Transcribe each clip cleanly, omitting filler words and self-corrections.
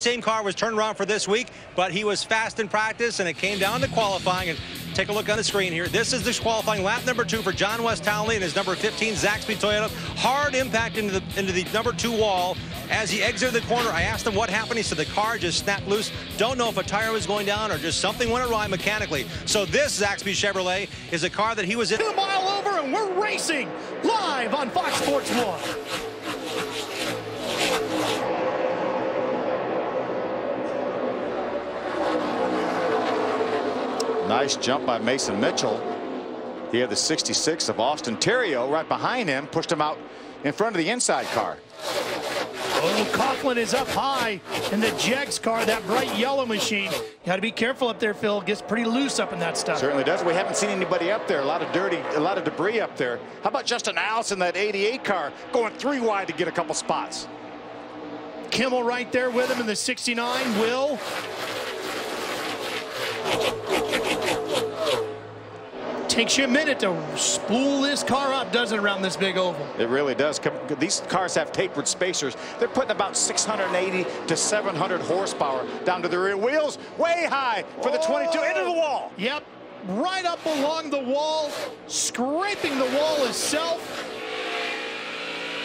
Same car was turned around for this week, but he was fast in practice, and it came down to qualifying. And take a look on the screen here. This is the qualifying lap number 2 for John West Townley and his number 15 Zaxby Toyota. Hard impact into the number 2 wall. As he exited the corner, I asked him what happened. He said the car just snapped loose. Don't know if a tire was going down or just something went awry mechanically. So this Zaxby Chevrolet is a car that he was in. 2 mile over, and we're racing live on Fox Sports 1. Nice jump by Mason Mitchell. He had the 66 of Austin Terrio right behind him, pushed him out in front of the inside car. Oh, Coughlin is up high in the Jegs car, that bright yellow machine. You got to be careful up there, Phil. It gets pretty loose up in that stuff. Certainly does. We haven't seen anybody up there. A lot of debris up there. How about Justin Allison, that 88 car, going 3 wide to get a couple spots? Kimmel right there with him in the 69. Will. Takes you a minute to spool this car up, doesn't it, around this big oval? It really does. These cars have tapered spacers. They're putting about 680 to 700 horsepower down to the rear wheels, way high for the 22, into the wall. Yep, right up along the wall, scraping the wall itself.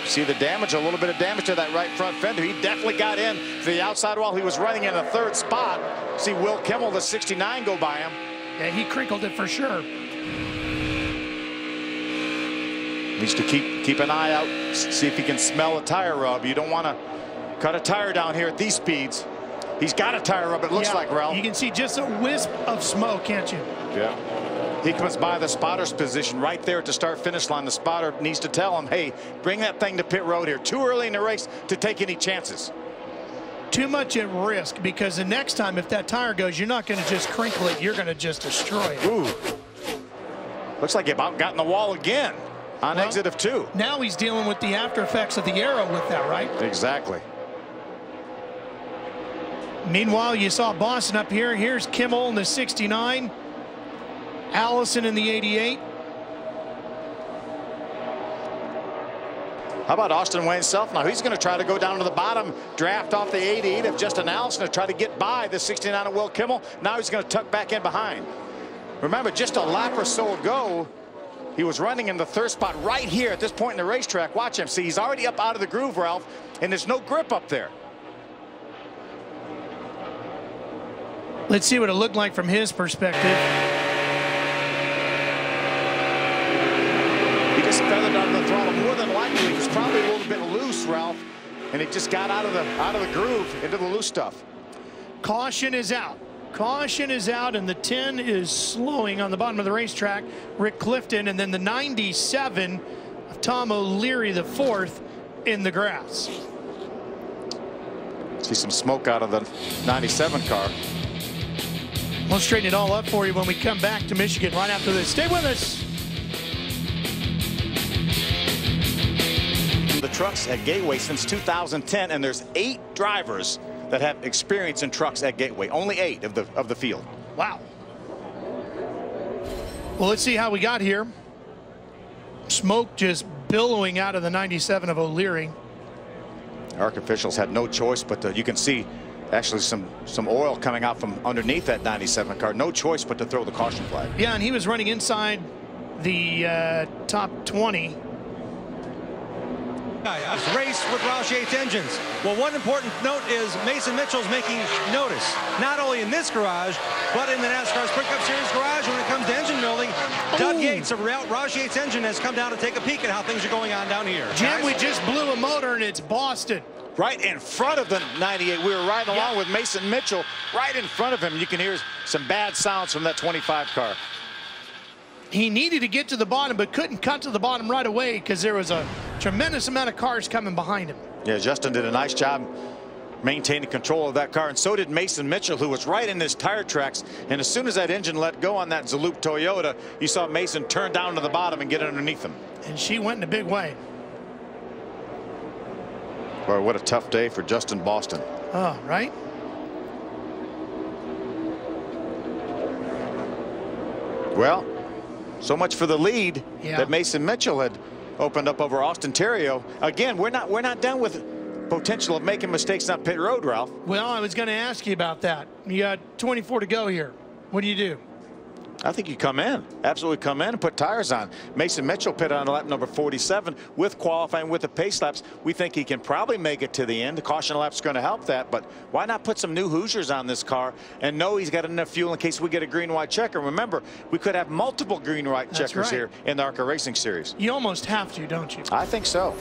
See the damage, a little bit of damage to that right front fender. He definitely got in to the outside wall. He was running in the 3rd spot. See Will Kimmel, the 69, go by him. Yeah, he crinkled it for sure. Needs to keep an eye out, see if he can smell a tire rub. You don't want to cut a tire down here at these speeds. He's got a tire rub, it looks like, Ralph. You can see just a wisp of smoke, can't you? Yeah. He comes by the spotter's position right there at the start-finish line. The spotter needs to tell him, hey, bring that thing to pit road here. Too early in the race to take any chances. Too much at risk, because the next time if that tire goes, you're not going to just crinkle it, you're going to just destroy it. Ooh. Looks like he about got in the wall again on exit of 2. Now he's dealing with the after effects of the arrow with that, right? Exactly. Meanwhile, you saw Boston up here. Here's Kimmel in the 69. Allison in the 88. How about Austin Wayne Self now? He's going to try to go down to the bottom, draft off the 88 of Justin Allison to try to get by the 69 of Will Kimmel. Now he's going to tuck back in behind. Remember, just a lap or so ago, he was running in the 3rd spot right here at this point in the racetrack. Watch him. See, he's already up out of the groove, Ralph, and there's no grip up there. Let's see what it looked like from his perspective. He just feathered on the throttle. More than likely, he was probably a little bit loose, Ralph, and he just got out of the groove into the loose stuff. Caution is out. Caution is out, and the 10 is slowing on the bottom of the racetrack. Rick Clifton, and then the 97 of Tom O'Leary, the 4th, in the grass. See some smoke out of the 97 car. We'll straighten it all up for you when we come back to Michigan right after this. Stay with us. The trucks at Gateway since 2010, and there's 8 drivers that have experience in trucks at Gateway. Only 8 of the field. Wow. Well, let's see how we got here. Smoke just billowing out of the 97 of O'Leary. ARCA officials had no choice but to, you can see actually some oil coming out from underneath that 97 car. No choice but to throw the caution flag. Yeah, and he was running inside the top 20. Race with Roush Yates engines. Well, one important note is Mason Mitchell's making notice, not only in this garage, but in the NASCAR Sprint Cup Series garage when it comes to engine building. Doug Yates of Roush Yates engine has come down to take a peek at how things are going on down here. Jim, we just blew a motor, and it's Boston. Right in front of the 98. We were riding along with Mason Mitchell. Right in front of him. You can hear some bad sounds from that 25 car. He needed to get to the bottom, but couldn't cut to the bottom right away because there was a tremendous amount of cars coming behind him. Yeah, Justin did a nice job maintaining control of that car, and so did Mason Mitchell, who was right in his tire tracks. And as soon as that engine let go on that Zaloop Toyota, you saw Mason turn down to the bottom and get underneath him. And she went in a big way. Boy, what a tough day for Justin Boston. Oh, right? Well, so much for the lead that Mason Mitchell had opened up over Austin Terrio. Again, we're not done with potential of making mistakes on pit road, Ralph. Well, I was going to ask you about that. You got 24 to go here. What do you do? I think you come in, absolutely come in and put tires on. Mason Mitchell pitted on lap number 47 with qualifying with the pace laps. We think he can probably make it to the end. The caution lap's going to help that, but why not put some new Hoosiers on this car and know he's got enough fuel in case we get a green-white checker. Remember, we could have multiple green-white checkers here in the ARCA Racing Series. You almost have to, don't you? I think so.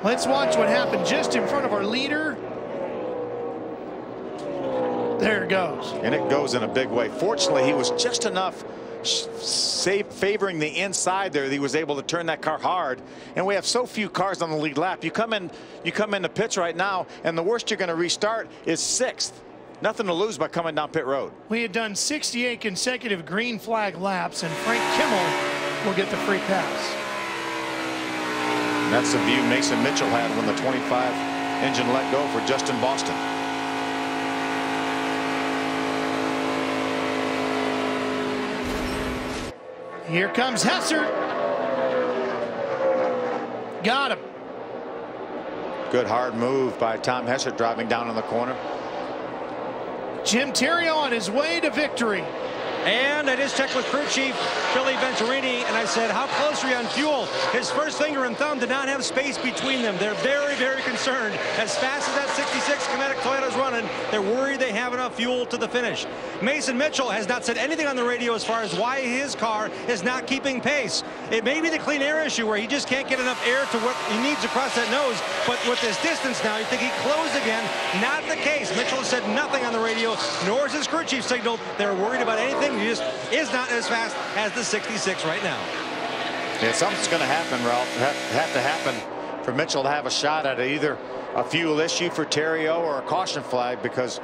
Let's watch what happened just in front of our leader. There it goes. And it goes in a big way. Fortunately, he was just enough favoring the inside there that he was able to turn that car hard. And we have so few cars on the lead lap. You come into pits right now, and the worst you're going to restart is 6th. Nothing to lose by coming down pit road. We had done 68 consecutive green flag laps, and Frank Kimmel will get the free pass. And that's the view Mason Mitchell had when the 25 engine let go for Justin Boston. Here comes Hesser. Got him. Good hard move by Tom Hesser driving down in the corner. Jim Terrio on his way to victory. And I just checked with crew chief Billy Venturini, and I said, how close are you on fuel? His first finger and thumb did not have space between them. They're very, very concerned. As fast as that 66 Kinetic Toyota's running, they're worried they have enough fuel to the finish. Mason Mitchell has not said anything on the radio as far as why his car is not keeping pace. It may be the clean air issue where he just can't get enough air to what he needs across that nose, but with this distance now, you think he'd close again. Not the case. Mitchell has said nothing on the radio, nor has his crew chief signaled they're worried about anything. He just is not as fast as the 66 right now. Yeah, something's going to happen, Ralph. Have to happen for Mitchell to have a shot at either a fuel issue for Terrio or a caution flag, because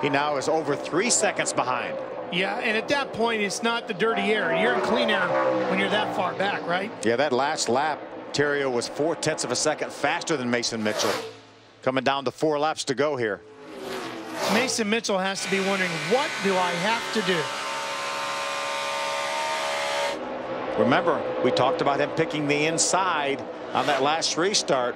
he now is over 3 seconds behind. Yeah, and at that point, it's not the dirty air. You're in clean air when you're that far back, right? Yeah, that last lap, Terrio was 0.4 of a second faster than Mason Mitchell. Coming down to 4 laps to go here. Mason Mitchell has to be wondering, what do I have to do? Remember, we talked about him picking the inside on that last restart.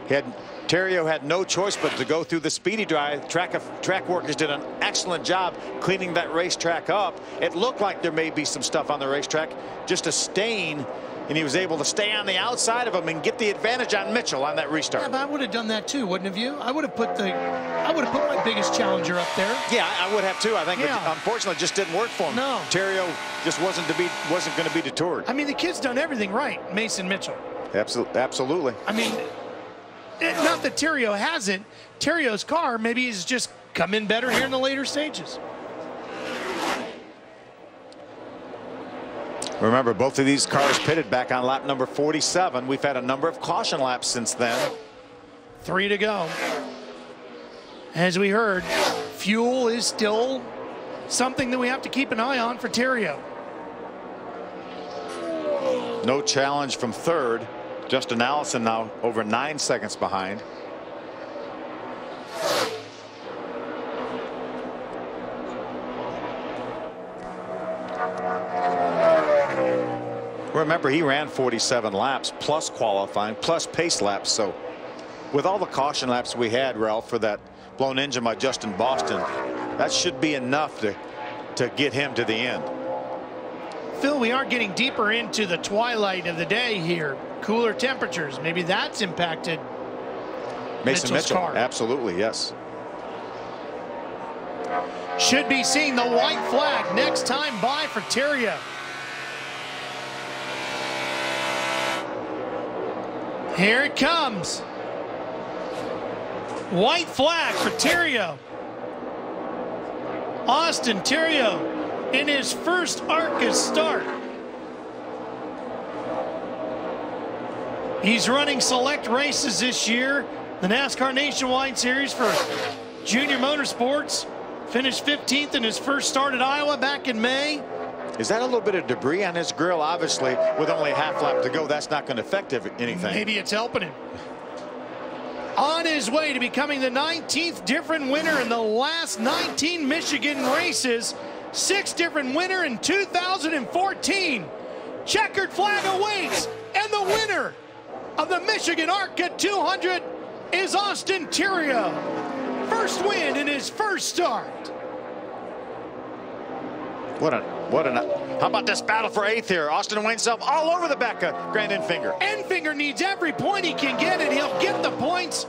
Terrio had no choice but to go through the speedy drive. Track workers did an excellent job cleaning that racetrack up. It looked like there may be some stuff on the racetrack, just a stain, and he was able to stay on the outside of him and get the advantage on Mitchell on that restart. Yeah, but I would have done that too, wouldn't have you? I would have put my biggest challenger up there. Yeah, I would have too. I think, yeah. Unfortunately, it just didn't work for him. No. Terrio just wasn't going to be detoured. I mean, the kid's done everything right, Mason Mitchell. Absolutely. I mean, not that Terrio hasn't. Terrio's car maybe has just come in better here in the later stages. Remember, both of these cars pitted back on lap number 47. We've had a number of caution laps since then. 3 to go. As we heard, fuel is still something that we have to keep an eye on for Terrio. No challenge from third. Justin Allison now over 9 seconds behind. Remember, he ran 47 laps plus qualifying plus pace laps. So with all the caution laps we had, Ralph, for that blown engine by Justin Boston, that should be enough to get him to the end. Phil, we are getting deeper into the twilight of the day here. Cooler temperatures. Maybe that's impacted Mason Mitchell's Mitchell. car. Absolutely, yes. Should be seeing the white flag next time by for Terrio. Here it comes. White flag for Terrio. Austin Terrio in his first ARCA start. He's running select races this year. The NASCAR Nationwide Series for Junior Motorsports. Finished 15th in his first start at Iowa back in May. Is that a little bit of debris on his grill? Obviously, with only a half lap to go, that's not going to affect anything. Maybe it's helping him. On his way to becoming the 19th different winner in the last 19 Michigan races. 6 different winner in 2014. Checkered flag awaits, and the winner of the Michigan ARCA 200 is Austin Theriault. First win in his first start. How about this battle for 8th here? Austin Wayne Self all over the back of Grant Enfinger. Enfinger needs every point he can get, and he'll get the points